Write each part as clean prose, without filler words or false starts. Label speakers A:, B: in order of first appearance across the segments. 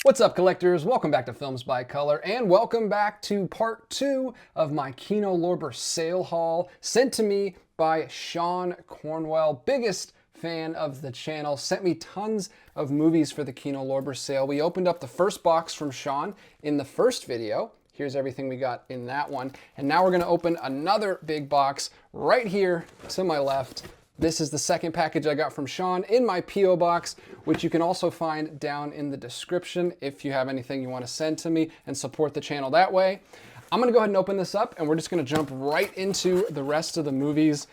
A: What's up, collectors? Welcome back to Films by Color, and welcome back to part 2 of my Kino Lorber sale haul, sent to me by Shawn Cornwell, biggest fan of the channel, sent me tons of movies for the Kino Lorber sale. We opened up the first box from Shawn in the first video. Here's everything we got in that one. And now we're gonna open another big box right here to my left. This is the second package I got from Shawn in my P.O. box, which you can also find down in the description if you have anything you want to send to me and support the channel that way. I'm going to go ahead and open this up, and we're just going to jump right into the rest of the movies.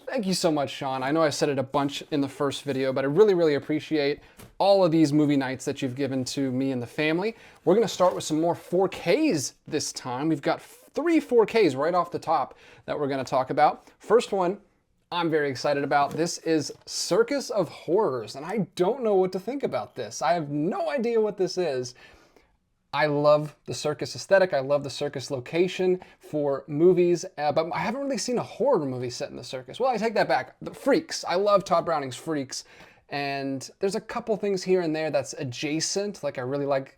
A: Thank you so much, Shawn. I know I said it a bunch in the first video, but I really appreciate all of these movie nights that you've given to me and the family. We're going to start with some more 4Ks this time. We've got 3 4Ks right off the top that we're going to talk about. First one I'm very excited about. This is Circus of Horrors, and I don't know what to think about this. I have no idea what this is. I love the circus aesthetic. I love the circus location for movies, but I haven't really seen a horror movie set in the circus. Well, I take that back. The Freaks. I love Todd Browning's Freaks, and there's a couple things here and there that's adjacent. Like I really like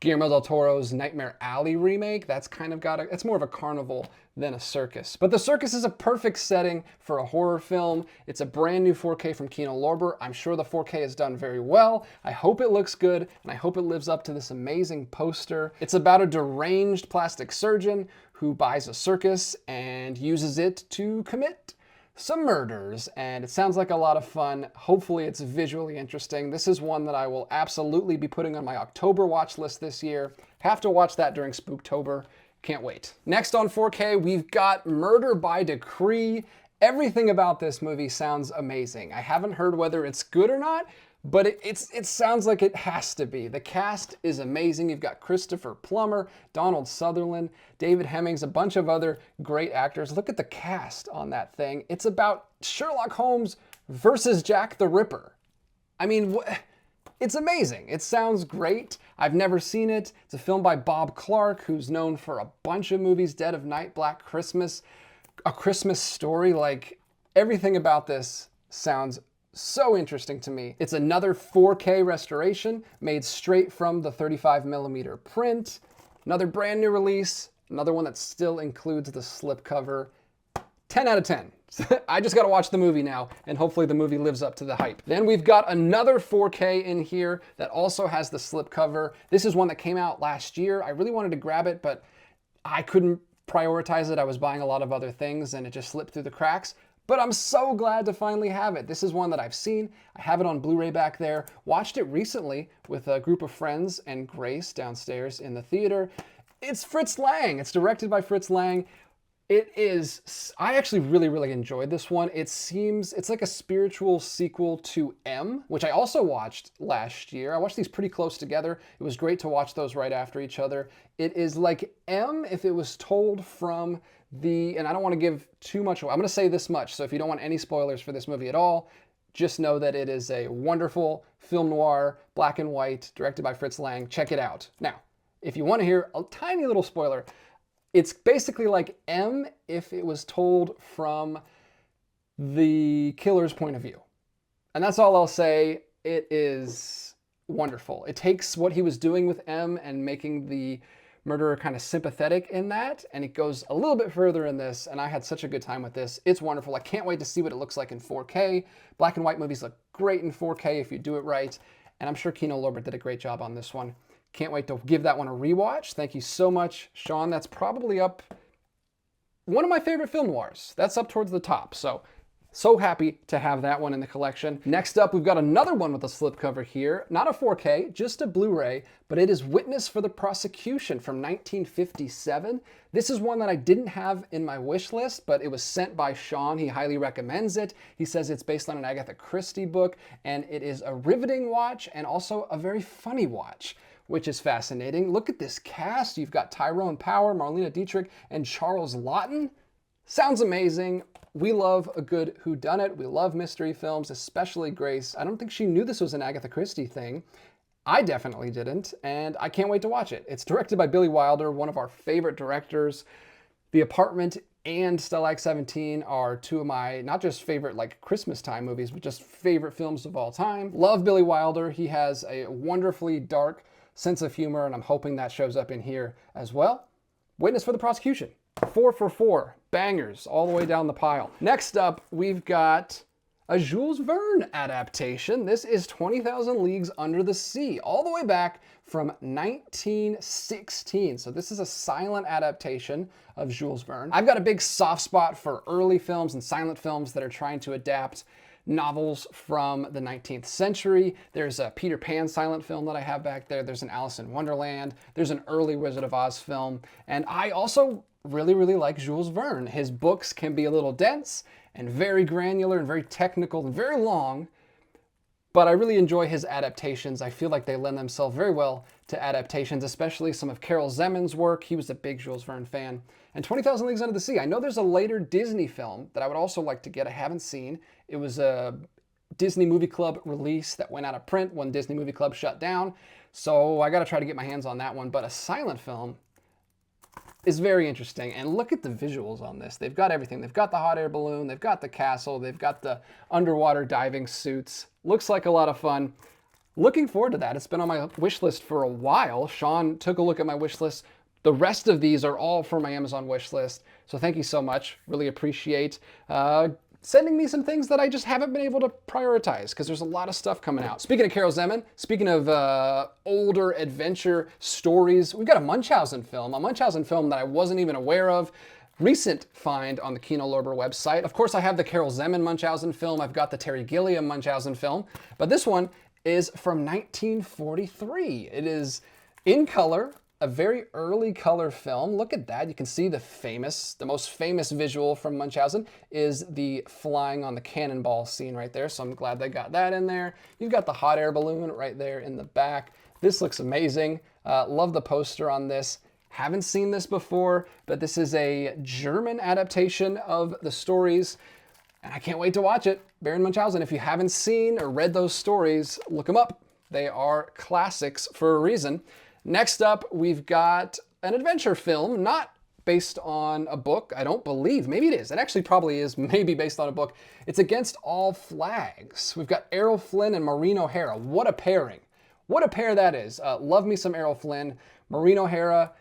A: Guillermo del Toro's Nightmare Alley remake. That's kind of got it's more of a carnival than a circus. But the circus is a perfect setting for a horror film. It's a brand new 4K from Kino Lorber. I'm sure the 4K is done very well. I hope it looks good, and I hope it lives up to this amazing poster. It's about a deranged plastic surgeon who buys a circus and uses it to commit some murders, and it sounds like a lot of fun. Hopefully it's visually interesting. This is one that I will absolutely be putting on my October watch list this year. Have to watch that during Spooktober. Can't wait. Next on 4K, we've got Murder by Decree. Everything about this movie sounds amazing. I haven't heard whether it's good or not, but it sounds like it has to be. The cast is amazing. You've got Christopher Plummer, Donald Sutherland, David Hemmings, a bunch of other great actors. Look at the cast on that thing. It's about Sherlock Holmes versus Jack the Ripper. I mean, it's amazing. It sounds great. I've never seen it. It's a film by Bob Clark, who's known for a bunch of movies, Dead of Night, Black Christmas, A Christmas Story. Like, everything about this sounds so interesting to me. It's another 4K restoration made straight from the 35mm print. Another brand new release. Another one that still includes the slipcover. 10 out of 10. I just gotta watch the movie now, and hopefully the movie lives up to the hype. Then we've got another 4K in here that also has the slipcover. This is one that came out last year. I really wanted to grab it, but I couldn't prioritize it. I was buying a lot of other things, and it just slipped through the cracks. But I'm so glad to finally have it. This is one that I've seen. I have it on Blu-ray back there. Watched it recently with a group of friends and Grace downstairs in the theater. It's Fritz Lang. It's directed by Fritz Lang. I actually really enjoyed this one. It's like a spiritual sequel to M, which I also watched last year. I watched these pretty close together. It was great to watch those right after each other. It is like M if it was told from and I don't want to give too much away. I'm going to say this much, so if you don't want any spoilers for this movie at all, just know that it is a wonderful film noir, black and white, directed by Fritz Lang. Check it out. Now, if you want to hear a tiny little spoiler, it's basically like M if it was told from the killer's point of view. And that's all I'll say. It is wonderful. It takes what he was doing with M and making the murderer kind of sympathetic in that, and it goes a little bit further in this, and I had such a good time with this. It's wonderful. I can't wait to see what it looks like in 4K. Black and white movies look great in 4K if you do it right, and I'm sure Kino Lorber did a great job on this one. Can't wait to give that one a rewatch. Thank you so much, Shawn. That's probably up one of my favorite film noirs. That's up towards the top, so happy to have that one in the collection. Next up, we've got another one with a slipcover here. Not a 4K, just a Blu-ray, but it is Witness for the Prosecution from 1957. This is one that I didn't have in my wish list, but it was sent by Shawn. He highly recommends it. He says it's based on an Agatha Christie book, and it is a riveting watch and also a very funny watch, which is fascinating. Look at this cast. You've got Tyrone Power, Marlena Dietrich, and Charles Laughton. Sounds amazing. We love a good whodunit. We love mystery films, especially Grace. I don't think she knew this was an Agatha Christie thing. I definitely didn't, and I can't wait to watch it. It's directed by Billy Wilder, one of our favorite directors. The Apartment and Stalag 17 are two of my, not just favorite like Christmas time movies, but just favorite films of all time. Love Billy Wilder. He has a wonderfully dark sense of humor, and I'm hoping that shows up in here as well. Witness for the Prosecution. 4 for 4. Bangers all the way down the pile. Next up, we've got a Jules Verne adaptation. This is 20,000 Leagues Under the Sea, all the way back from 1916. So this is a silent adaptation of Jules Verne. I've got a big soft spot for early films and silent films that are trying to adapt novels from the 19th century. There's a Peter Pan silent film that I have back there. There's an Alice in Wonderland. There's an early Wizard of Oz film. And I also really like Jules Verne. His books can be a little dense and very granular and very technical and very long, but I really enjoy his adaptations. I feel like they lend themselves very well to adaptations, especially some of Karel Zeman's work. He was a big Jules Verne fan. And 20,000 Leagues Under the Sea. I know there's a later Disney film that I would also like to get. I haven't seen. It was a Disney Movie Club release that went out of print when Disney Movie Club shut down. So I got to try to get my hands on that one. But a silent film is very interesting. And look at the visuals on this. They've got everything. They've got the hot air balloon. They've got the castle. They've got the underwater diving suits. Looks like a lot of fun. Looking forward to that. It's been on my wish list for a while. Shawn took a look at my wish list. The rest of these are all for my Amazon wish list. So thank you so much. Really appreciate sending me some things that I just haven't been able to prioritize because there's a lot of stuff coming out. Speaking of Karel Zeman, speaking of older adventure stories, we've got a Munchausen film that I wasn't even aware of. Recent find on the Kino Lorber website. Of course, I have the Karel Zeman Munchausen film. I've got the Terry Gilliam Munchausen film, but this one is from 1943. It is in color. A very early color film. Look at that. You can see the most famous visual from Munchausen is the flying on the cannonball scene right there. So I'm glad they got that in there. You've got the hot air balloon right there in the back. This looks amazing. Love the poster on this. Haven't seen this before, but this is a German adaptation of the stories, and I can't wait to watch it. Baron Munchausen. If you haven't seen or read those stories, look them up. They are classics for a reason. Next up, we've got an adventure film, not based on a book, I don't believe. Maybe it is. It actually probably is maybe based on a book. It's Against All Flags. We've got Errol Flynn and Maureen O'Hara. What a pairing. What a pair that is. Love me some Errol Flynn. Maureen O'Hara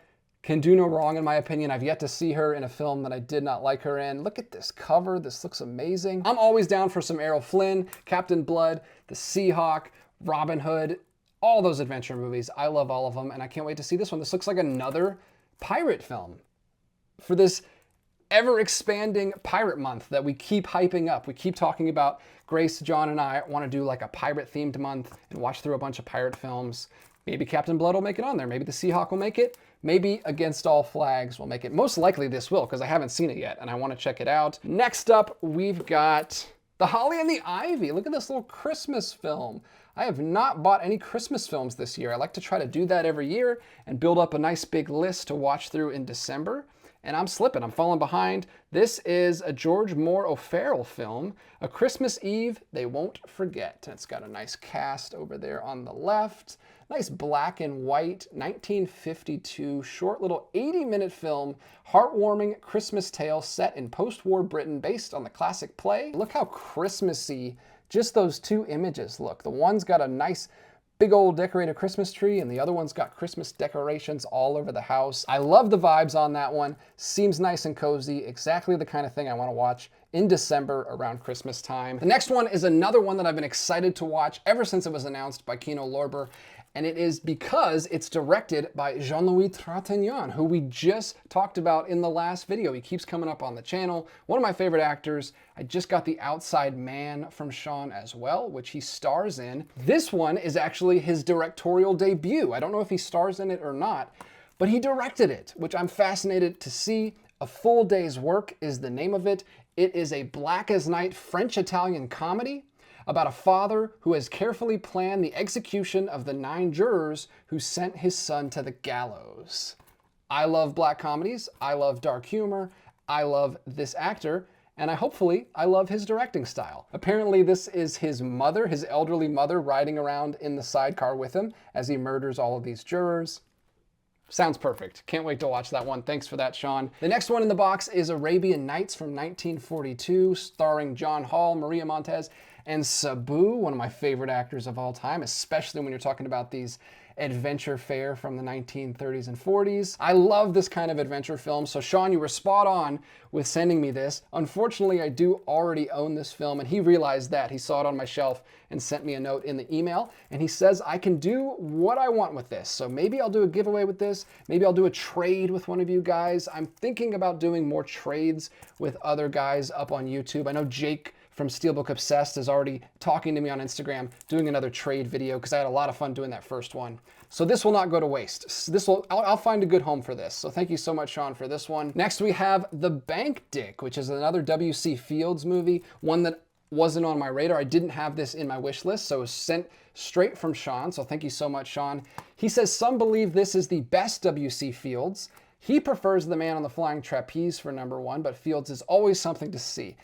A: can do no wrong in my opinion. I've yet to see her in a film that I did not like her in. Look at this cover. This looks amazing. I'm always down for some Errol Flynn, Captain Blood, The Seahawk, Robin Hood. All those adventure movies. I love all of them, and I can't wait to see this one. This looks like another pirate film for this ever-expanding pirate month that we keep hyping up. We keep talking about. Grace, John, and I want to do like a pirate-themed month and watch through a bunch of pirate films. Maybe Captain Blood will make it on there. Maybe The Seahawk will make it. Maybe Against All Flags will make it. Most likely this will, because I haven't seen it yet, and I want to check it out. Next up, we've got The Holly and the Ivy. Look at this little Christmas film. I have not bought any Christmas films this year. I like to try to do that every year and build up a nice big list to watch through in December. And I'm slipping, I'm falling behind. This is a George Moore O'Farrell film, A Christmas Eve They Won't Forget. And it's got a nice cast over there on the left. Nice black and white 1952 short little 80-minute film, heartwarming Christmas tale set in post-war Britain based on the classic play. Look how Christmassy just those two images look. The one's got a nice big old decorated Christmas tree and the other one's got Christmas decorations all over the house. I love the vibes on that one. Seems nice and cozy. Exactly the kind of thing I want to watch in December around Christmas time. The next one is another one that I've been excited to watch ever since it was announced by Kino Lorber. And it is because it's directed by Jean-Louis Trintignant, who we just talked about in the last video. He keeps coming up on the channel. One of my favorite actors. I just got The Outside Man from Shawn as well, which he stars in. This one is actually his directorial debut. I don't know if he stars in it or not, but he directed it, which I'm fascinated to see. A Full Day's Work is the name of it. It is a black as night French-Italian comedy about a father who has carefully planned the execution of the 9 jurors who sent his son to the gallows. I love black comedies. I love dark humor. I love this actor. And hopefully I love his directing style. Apparently this is his mother, his elderly mother, riding around in the sidecar with him as he murders all of these jurors. Sounds perfect. Can't wait to watch that one. Thanks for that, Shawn. The next one in the box is Arabian Nights from 1942, starring John Hall, Maria Montez, and Sabu, one of my favorite actors of all time, especially when you're talking about these adventure fare from the 1930s and 40s. I love this kind of adventure film, so Shawn, you were spot on with sending me this. Unfortunately, I do already own this film, and he realized that. He saw it on my shelf and sent me a note in the email, and he says I can do what I want with this. So maybe I'll do a giveaway with this. Maybe I'll do a trade with one of you guys. I'm thinking about doing more trades with other guys up on YouTube. I know Jake from Steelbook Obsessed is already talking to me on Instagram, doing another trade video, because I had a lot of fun doing that first one. So this will not go to waste. I'll find a good home for this. So thank you so much, Shawn, for this one. Next we have The Bank Dick, which is another W.C. Fields movie, one that wasn't on my radar. I didn't have this in my wish list, so it was sent straight from Shawn. So thank you so much, Shawn. He says some believe this is the best W.C. Fields. He prefers The Man on the Flying Trapeze for #1, but Fields is always something to see.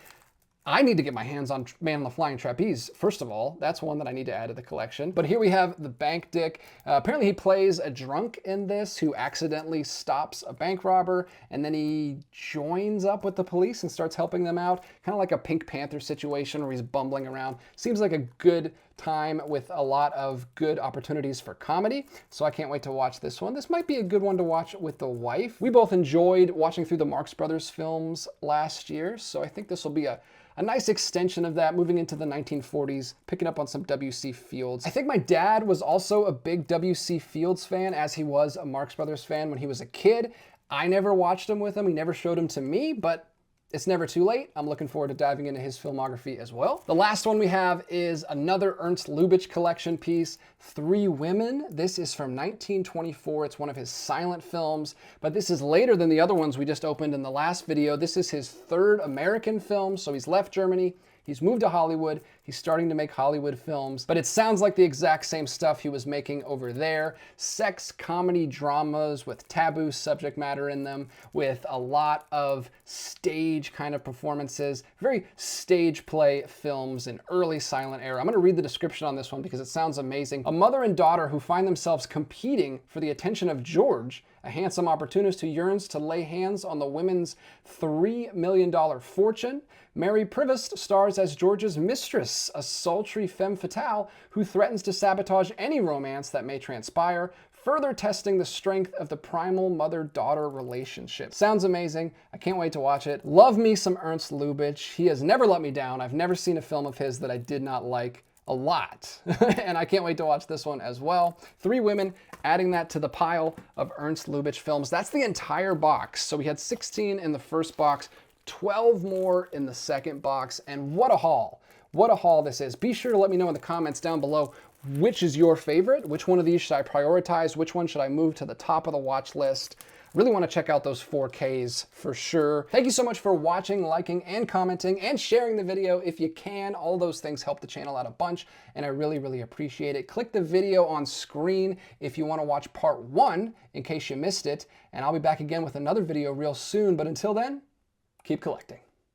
A: I need to get my hands on Man on the Flying Trapeze, first of all. That's one that I need to add to the collection. But here we have The Bank Dick. Apparently he plays a drunk in this who accidentally stops a bank robber, and then he joins up with the police and starts helping them out. Kind of like a Pink Panther situation where he's bumbling around. Seems like a good time with a lot of good opportunities for comedy. So I can't wait to watch this one. This might be a good one to watch with the wife. We both enjoyed watching through the Marx Brothers films last year, so I think this will be a nice extension of that, moving into the 1940s, picking up on some W.C. Fields. I think my dad was also a big W.C. Fields fan, as he was a Marx Brothers fan when he was a kid. I never watched him with him. He never showed him to me, but it's never too late. I'm looking forward to diving into his filmography as well. The last one we have is another Ernst Lubitsch collection piece, Three Women. This is from 1924. It's one of his silent films, but this is later than the other ones we just opened in the last video. This is his third American film, so he's left Germany. He's moved to Hollywood. He's starting to make Hollywood films, but it sounds like the exact same stuff he was making over there. Sex comedy dramas with taboo subject matter in them, with a lot of stage kind of performances, very stage play films in early silent era. I'm gonna read the description on this one because it sounds amazing. A mother and daughter who find themselves competing for the attention of George, a handsome opportunist who yearns to lay hands on the women's $3 million fortune. Mary Privist stars as George's mistress, a sultry femme fatale who threatens to sabotage any romance that may transpire, further testing the strength of the primal mother-daughter relationship. Sounds amazing. I can't wait to watch it. Love me some Ernst Lubitsch. He has never let me down. I've never seen a film of his that I did not like a lot. And I can't wait to watch this one as well. Three Women, adding that to the pile of Ernst Lubitsch films. That's the entire box. So we had 16 in the first box, 12 more in the second box, and what a haul. What a haul this is. Be sure to let me know in the comments down below which is your favorite, which one of these should I prioritize, which one should I move to the top of the watch list. Really want to check out those 4Ks for sure. Thank you so much for watching, liking, and commenting, and sharing the video if you can. All those things help the channel out a bunch, and I really, really appreciate it. Click the video on screen if you want to watch part 1 in case you missed it, and I'll be back again with another video real soon. But until then, keep collecting.